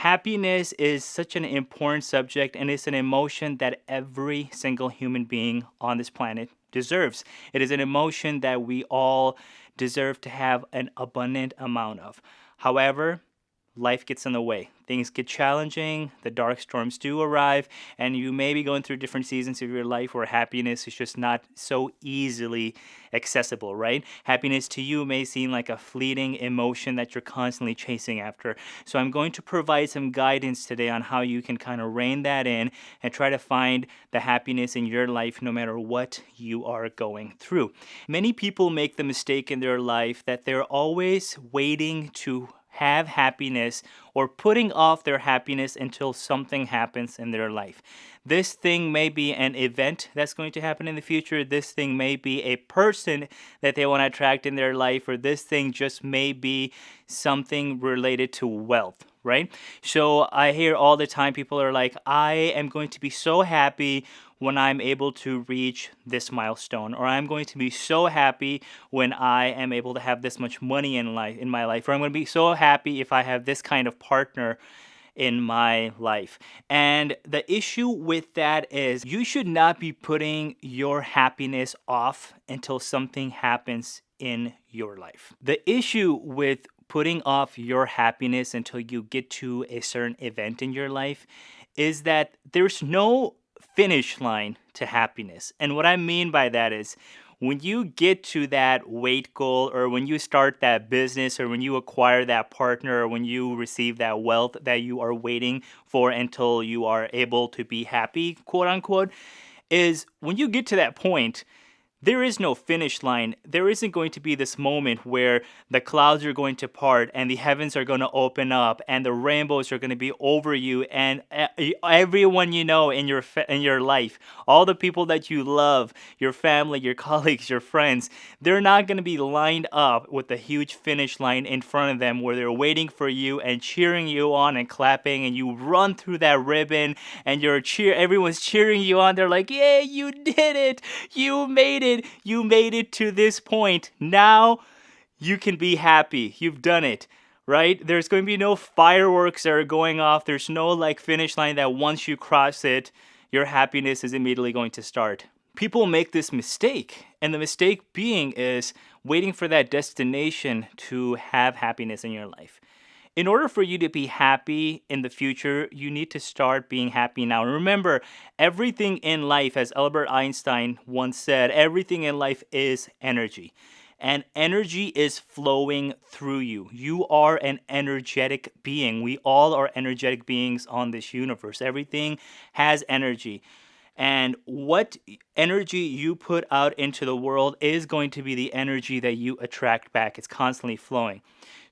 Happiness is such an important subject, and it's an emotion that every single human being on this planet deserves. It is an emotion that we all deserve to have an abundant amount of. However, life gets in the way. Things get challenging, the dark storms do arrive, and you may be going through different seasons of your life where happiness is just not so easily accessible, right? Happiness to you may seem like a fleeting emotion that you're constantly chasing after. So I'm going to provide some guidance today on how you can kind of rein that in and try to find the happiness in your life no matter what you are going through. Many people make the mistake in their life that they're always waiting to have happiness or putting off their happiness until something happens in their life. This thing may be an event that's going to happen in the future. This thing may be a person that they want to attract in their life, or this thing just may be something related to wealth, right? So I hear all the time people are like, I am going to be so happy when I'm able to reach this milestone, or I'm going to be so happy when I am able to have this much money in my life, or I'm going to be so happy if I have this kind of partner in my life. And the issue with that is you should not be putting your happiness off until something happens in your life. The issue with putting off your happiness until you get to a certain event in your life is that there's no finish line to happiness. And what I mean by that is when you get to that weight goal, or when you start that business, or when you acquire that partner, or when you receive that wealth that you are waiting for until you are able to be happy, quote unquote, is when you get to that point, there is no finish line. There isn't going to be this moment where the clouds are going to part and the heavens are going to open up and the rainbows are going to be over you, and everyone you know in your life, all the people that you love, your family, your colleagues, your friends, they're not going to be lined up with a huge finish line in front of them where they're waiting for you and cheering you on and clapping, and you run through that ribbon and everyone's cheering you on. They're like, "Yay, you did it. You made it. You made it to this point. Now you can be happy. You've done it," right? There's going to be no fireworks that are going off. There's no like finish line that once you cross it, your happiness is immediately going to start. People make this mistake, and the mistake being is waiting for that destination to have happiness in your life. In order for you to be happy in the future, you need to start being happy now. And remember, everything in life, as Albert Einstein once said, everything in life is energy. And energy is flowing through you. You are an energetic being. We all are energetic beings on this universe. Everything has energy. And what energy you put out into the world is going to be the energy that you attract back. It's constantly flowing.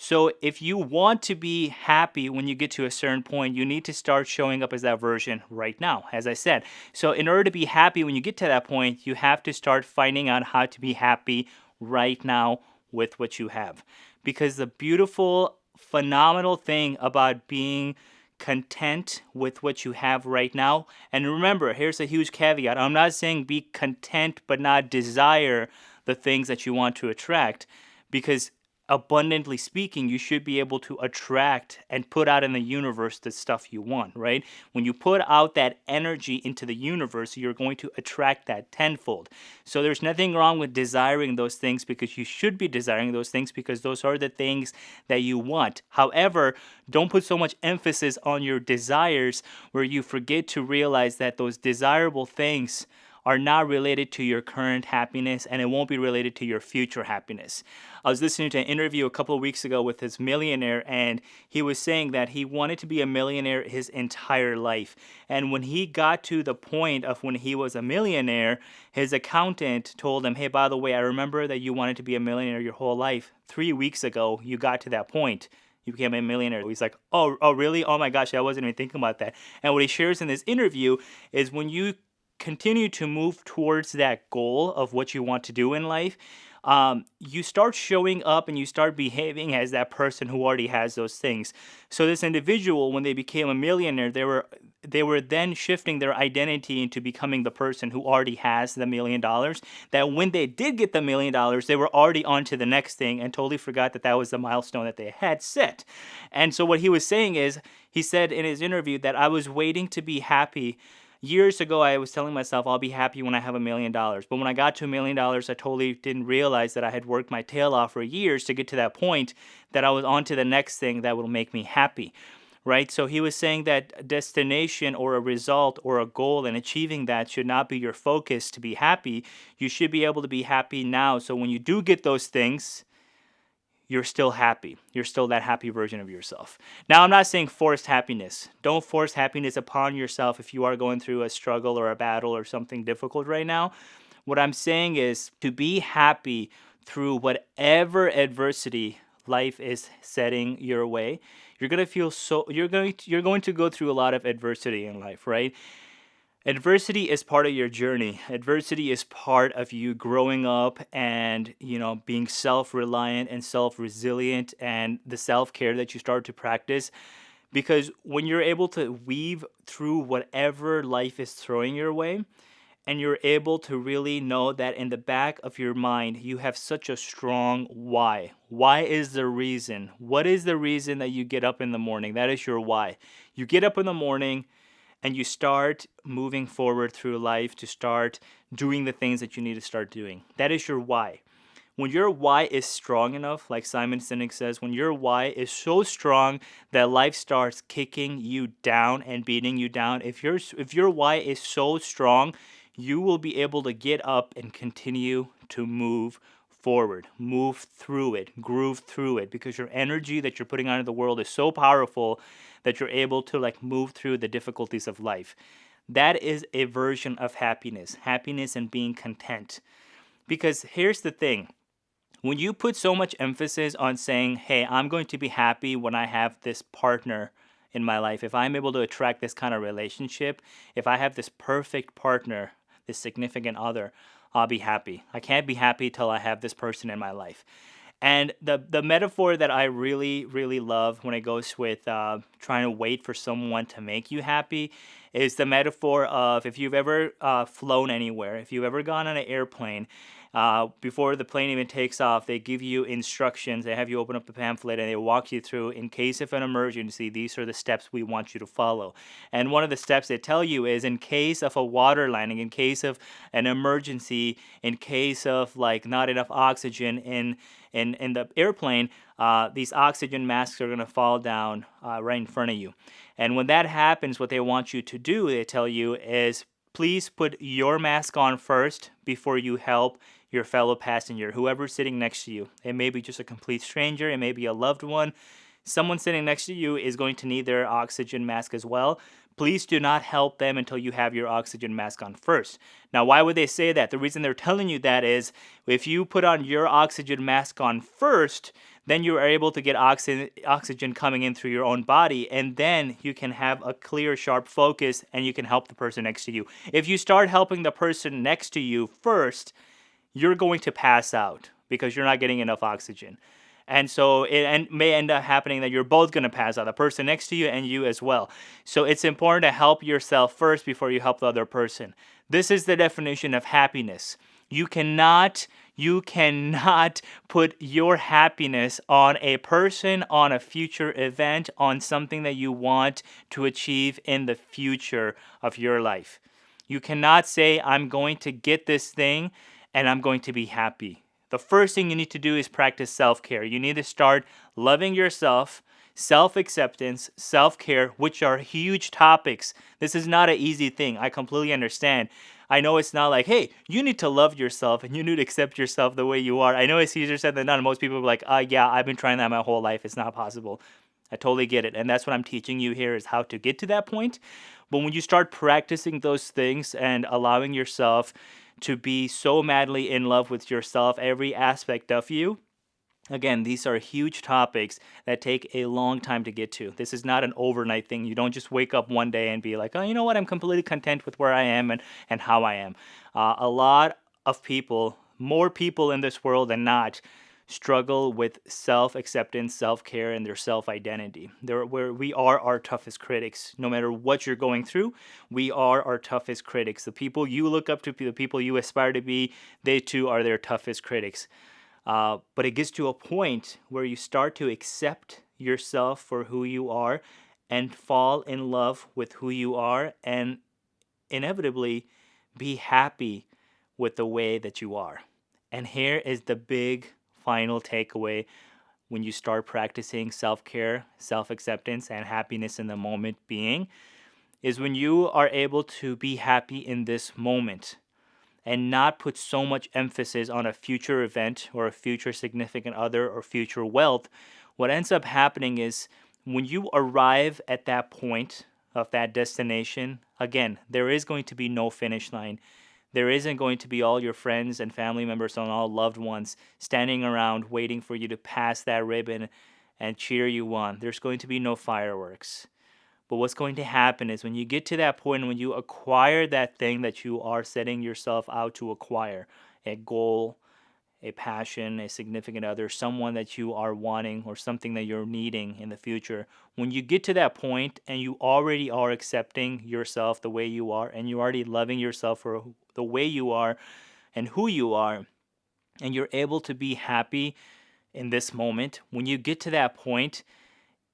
So if you want to be happy when you get to a certain point, you need to start showing up as that version right now, as I said. So in order to be happy when you get to that point, you have to start finding out how to be happy right now with what you have. Because the beautiful, phenomenal thing about being content with what you have right now, and remember, here's a huge caveat. I'm not saying be content but not desire the things that you want to attract, because abundantly speaking, you should be able to attract and put out in the universe the stuff you want, right? When you put out that energy into the universe, you're going to attract that tenfold. So there's nothing wrong with desiring those things, because you should be desiring those things because those are the things that you want. However, don't put so much emphasis on your desires where you forget to realize that those desirable things are not related to your current happiness, and it won't be related to your future happiness. I was listening to an interview a couple of weeks ago with this millionaire, and he was saying that he wanted to be a millionaire his entire life. And when he got to the point of when he was a millionaire, his accountant told him, "Hey, by the way, I remember that you wanted to be a millionaire your whole life. 3 weeks ago, you got to that point. You became a millionaire." He's like, oh, really? Oh my gosh, I wasn't even thinking about that. And what he shares in this interview is when you continue to move towards that goal of what you want to do in life, you start showing up and you start behaving as that person who already has those things. So this individual, when they became a millionaire, they were then shifting their identity into becoming the person who already has the $1 million, that when they did get the $1 million, they were already on to the next thing and totally forgot that that was the milestone that they had set. And so what he was saying is, he said in his interview that I was waiting to be happy. Years ago, I was telling myself I'll be happy when I have $1 million. But when I got to $1 million, I totally didn't realize that I had worked my tail off for years to get to that point, that I was on to the next thing that will make me happy. Right? So he was saying that a destination or a result or a goal, and achieving that should not be your focus to be happy. You should be able to be happy now. So when you do get those things, you're still happy. You're still that happy version of yourself. Now, I'm not saying forced happiness. Don't force happiness upon yourself if you are going through a struggle or a battle or something difficult right now. What I'm saying is to be happy through whatever adversity life is setting your way. You're going to go through a lot of adversity in life, right? Adversity is part of your journey. Adversity is part of you growing up and, being self-reliant and self-resilient, and the self-care that you start to practice. Because when you're able to weave through whatever life is throwing your way, and you're able to really know that in the back of your mind, you have such a strong why. Why is the reason? What is the reason that you get up in the morning? That is your why. You get up in the morning and you start moving forward through life to start doing the things that you need to start doing. That is your why. When your why is strong enough, like Simon Sinek says, when your why is so strong that life starts kicking you down and beating you down, if your why is so strong, you will be able to get up and continue to move forward, move through it, groove through it, because your energy that you're putting out into the world is so powerful that you're able to move through the difficulties of life. That is a version of happiness and being content. Because here's the thing. When you put so much emphasis on saying, hey, I'm going to be happy when I have this partner in my life, if I'm able to attract this kind of relationship, if I have this perfect partner, this significant other, I'll be happy. I can't be happy till I have this person in my life. And the metaphor that I really, really love when it goes with trying to wait for someone to make you happy is the metaphor of, if you've ever flown anywhere, if you've ever gone on an airplane, before the plane even takes off, they give you instructions. They have you open up a pamphlet and they walk you through, in case of an emergency, these are the steps we want you to follow. And one of the steps they tell you is, in case of a water landing, in case of an emergency, in case of not enough oxygen in the airplane, these oxygen masks are going to fall down right in front of you. And when that happens, what they want you to do, they tell you, is please put your mask on first before you help your fellow passenger, whoever's sitting next to you. It may be just a complete stranger. It may be a loved one. Someone sitting next to you is going to need their oxygen mask as well. Please do not help them until you have your oxygen mask on first. Now, why would they say that? The reason they're telling you that is, if you put on your oxygen mask on first, then you are able to get oxygen coming in through your own body, and then you can have a clear, sharp focus, and you can help the person next to you. If you start helping the person next to you first, you're going to pass out because you're not getting enough oxygen. And so it may end up happening that you're both going to pass out, the person next to you and you as well. So it's important to help yourself first before you help the other person. This is the definition of happiness. You cannot put your happiness on a person, on a future event, on something that you want to achieve in the future of your life. You cannot say, I'm going to get this thing and I'm going to be happy. The first thing you need to do is practice self-care. You need to start loving yourself, self-acceptance, self-care, which are huge topics. This is not an easy thing. I completely understand. I know it's not like, hey, you need to love yourself and you need to accept yourself the way you are. I know it's easier said than done. Most people are like, yeah, I've been trying that my whole life. It's not possible. I totally get it. And that's what I'm teaching you here, is how to get to that point. But when you start practicing those things and allowing yourself to be so madly in love with yourself, every aspect of you, again, these are huge topics that take a long time to get to. This is not an overnight thing. You don't just wake up one day and be like, oh, you know what? I'm completely content with where I am and how I am. A lot of people, more people in this world than not, struggle with self-acceptance, self-care, and their self-identity. Where we are our toughest critics. No matter what you're going through, we are our toughest critics. The people you look up to, the people you aspire to be, they too are their toughest critics. But it gets to a point where you start to accept yourself for who you are and fall in love with who you are and inevitably be happy with the way that you are. And here is the big final takeaway when you start practicing self-care, self-acceptance, and happiness in the moment being is when you are able to be happy in this moment and not put so much emphasis on a future event or a future significant other or future wealth. What ends up happening is when you arrive at that point of that destination, again, there is going to be no finish line. There isn't going to be all your friends and family members and all loved ones standing around waiting for you to pass that ribbon and cheer you on. There's going to be no fireworks. But what's going to happen is when you get to that point, when you acquire that thing that you are setting yourself out to acquire, a goal, a passion, a significant other, someone that you are wanting or something that you're needing in the future, when you get to that point and you already are accepting yourself the way you are and you're already loving yourself for the way you are and who you are, and you're able to be happy in this moment, when you get to that point,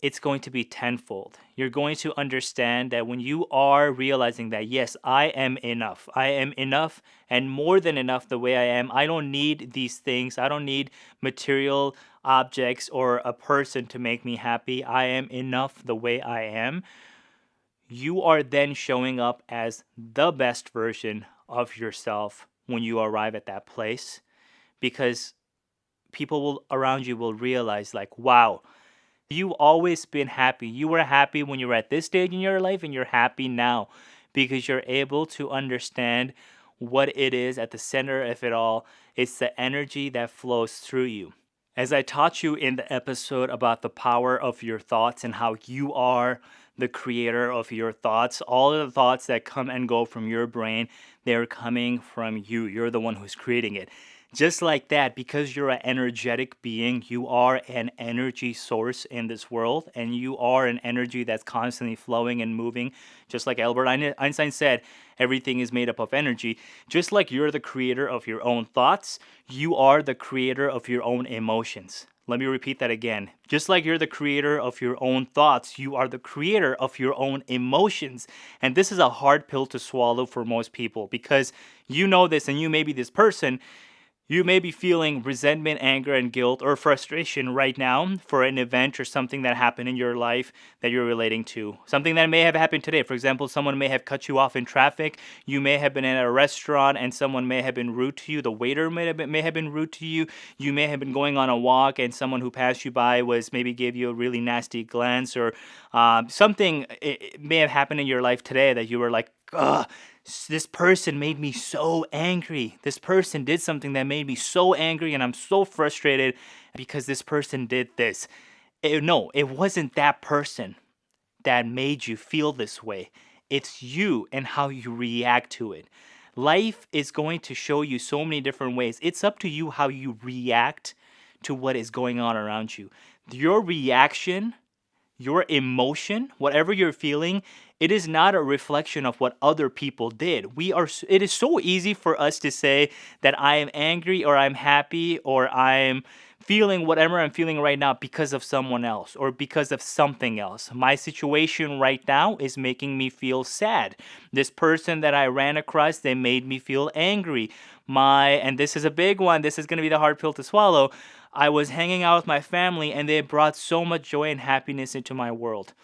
it's going to be tenfold. You're going to understand that when you are realizing that, yes, I am enough. I am enough and more than enough the way I am. I don't need these things. I don't need material objects or a person to make me happy. I am enough the way I am. You are then showing up as the best version of yourself when you arrive at that place, because people around you will realize like, wow, you've always been happy. You were happy when you were at this stage in your life, and you're happy now because you're able to understand what it is at the center of it all. It's the energy that flows through you. As I taught you in the episode about the power of your thoughts and how you are the creator of your thoughts, all of the thoughts that come and go from your brain, they're coming from you. You're the one who's creating it. Just like that, because you're an energetic being, you are an energy source in this world, and you are an energy that's constantly flowing and moving. Just like Albert Einstein said, everything is made up of energy. Just like you're the creator of your own thoughts, you are the creator of your own emotions. Let me repeat that again. Just like you're the creator of your own thoughts, you are the creator of your own emotions. And this is a hard pill to swallow for most people, because you know this, and you may be this person. You may be feeling resentment, anger, and guilt or frustration right now for an event or something that happened in your life that you're relating to. Something that may have happened today. For example, someone may have cut you off in traffic. You may have been in a restaurant and someone may have been rude to you. The waiter may have been rude to you. You may have been going on a walk and someone who passed you by maybe gave you a really nasty glance, or something it may have happened in your life today that you were like, ugh, this person made me so angry. This person did something that made me so angry, and I'm so frustrated because this person did this. No, it wasn't that person that made you feel this way. It's you and how you react to it. Life is going to show you so many different ways. It's up to you how you react to what is going on around you. Your reaction, your emotion, whatever you're feeling, it is not a reflection of what other people did. It is so easy for us to say that I am angry or I'm happy or I'm feeling whatever I'm feeling right now because of someone else or because of something else. My situation right now is making me feel sad. This person that I ran across, they made me feel angry. And this is a big one. This is going to be the hard pill to swallow. I was hanging out with my family and they brought so much joy and happiness into my world.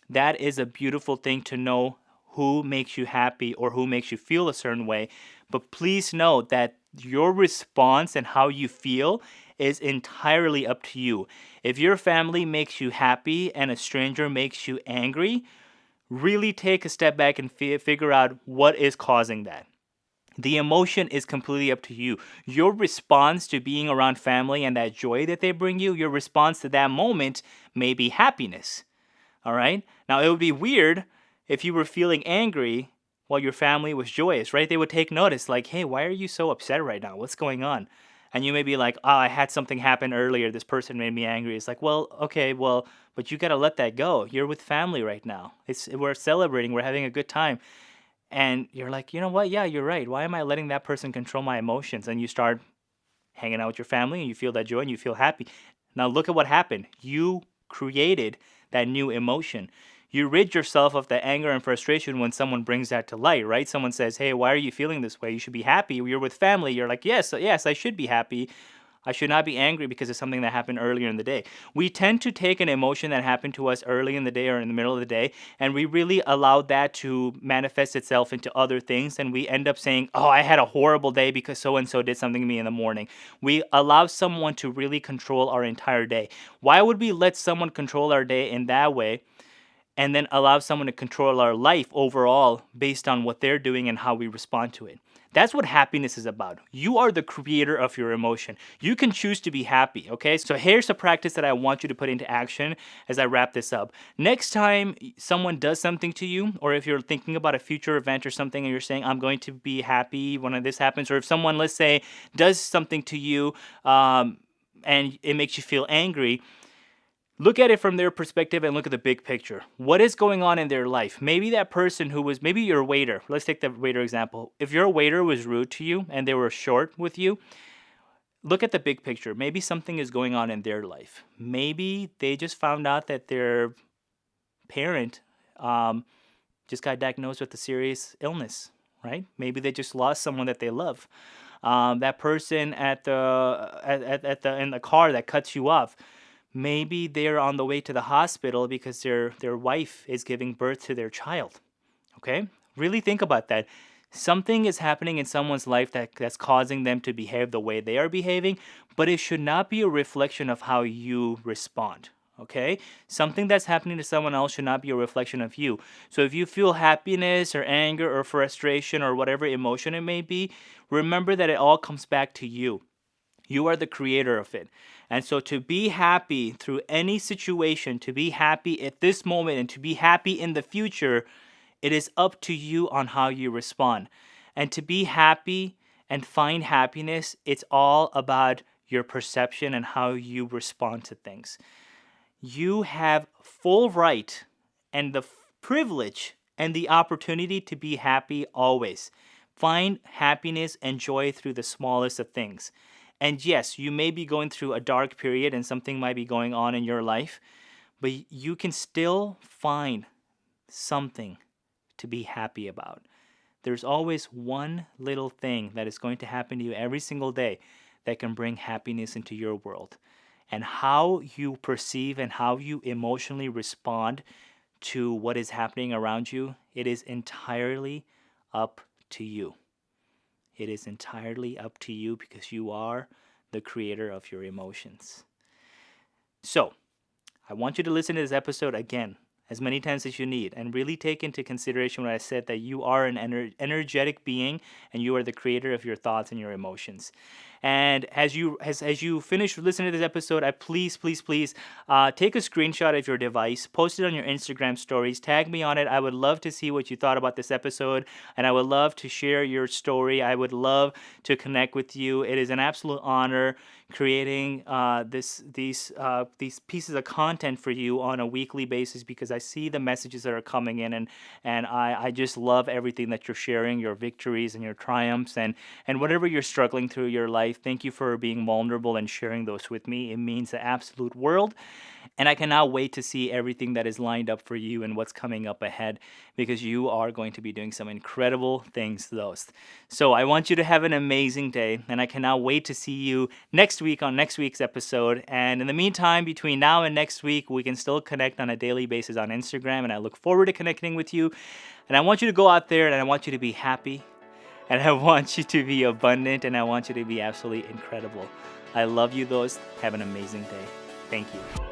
That is a beautiful thing to know who makes you happy or who makes you feel a certain way. But please know that your response and how you feel is entirely up to you. If your family makes you happy and a stranger makes you angry, really take a step back and figure out what is causing that. The emotion is completely up to you. Your response to being around family and that joy that they bring you, your response to that moment may be happiness. All right? Now, it would be weird if you were feeling angry while your family was joyous, right? They would take notice like, hey, why are you so upset right now? What's going on? And you may be like, oh, I had something happen earlier. This person made me angry. It's like, well, okay, well, but you got to let that go. You're with family right now. We're celebrating. We're having a good time. And you're like, you know what? Yeah, you're right. Why am I letting that person control my emotions? And you start hanging out with your family and you feel that joy and you feel happy. Now look at what happened. You created that new emotion. You rid yourself of the anger and frustration when someone brings that to light, right? Someone says, hey, why are you feeling this way? You should be happy. You're with family. You're like, yes, I should be happy. I should not be angry because of something that happened earlier in the day. We tend to take an emotion that happened to us early in the day or in the middle of the day, and we really allow that to manifest itself into other things, and we end up saying, oh, I had a horrible day because so-and-so did something to me in the morning. We allow someone to really control our entire day. Why would we let someone control our day in that way and then allow someone to control our life overall based on what they're doing and how we respond to it? That's what happiness is about. You are the creator of your emotion. You can choose to be happy, okay? So here's a practice that I want you to put into action as I wrap this up. Next time someone does something to you, or if you're thinking about a future event or something and you're saying, I'm going to be happy when this happens, or if someone, let's say, does something to you and it makes you feel angry, look at it from their perspective and look at the big picture. What is going on in their life? Maybe that person maybe your waiter. Let's take the waiter example. If your waiter was rude to you and they were short with you, look at the big picture. Maybe something is going on in their life. Maybe they just found out that their parent just got diagnosed with a serious illness, right? Maybe they just lost someone that they love. That person in the car that cuts you off. Maybe they're on the way to the hospital because their wife is giving birth to their child. Okay? Really think about that. Something is happening in someone's life that's causing them to behave the way they are behaving, but it should not be a reflection of how you respond. Okay? Something that's happening to someone else should not be a reflection of you. So if you feel happiness or anger or frustration or whatever emotion it may be, remember that it all comes back to you. You are the creator of it. And so to be happy through any situation, to be happy at this moment, and to be happy in the future, it is up to you on how you respond. And to be happy and find happiness, it's all about your perception and how you respond to things. You have full right and the privilege and the opportunity to be happy always. Find happiness and joy through the smallest of things. And yes, you may be going through a dark period and something might be going on in your life, but you can still find something to be happy about. There's always one little thing that is going to happen to you every single day that can bring happiness into your world. And how you perceive and how you emotionally respond to what is happening around you, it is entirely up to you. It is entirely up to you because you are the creator of your emotions. So, I want you to listen to this episode again as many times as you need and really take into consideration what I said, that you are an energetic being and you are the creator of your thoughts and your emotions. And as you finish listening to this episode, please take a screenshot of your device, post it on your Instagram stories, tag me on it. I would love to see what you thought about this episode, and I would love to share your story. I would love to connect with you. It is an absolute honor creating these pieces of content for you on a weekly basis, because I see the messages that are coming in, and I just love everything that you're sharing, your victories and your triumphs, and whatever you're struggling through your life. Thank you for being vulnerable and sharing those with me. It means the absolute world. And I cannot wait to see everything that is lined up for you and what's coming up ahead, because you are going to be doing some incredible things those. So I want you to have an amazing day, and I cannot wait to see you next week on next week's episode. And in the meantime, between now and next week, we can still connect on a daily basis on Instagram, and I look forward to connecting with you. And I want you to go out there and I want you to be happy. And I want you to be abundant, and I want you to be absolutely incredible. I love you, those. Have an amazing day. Thank you.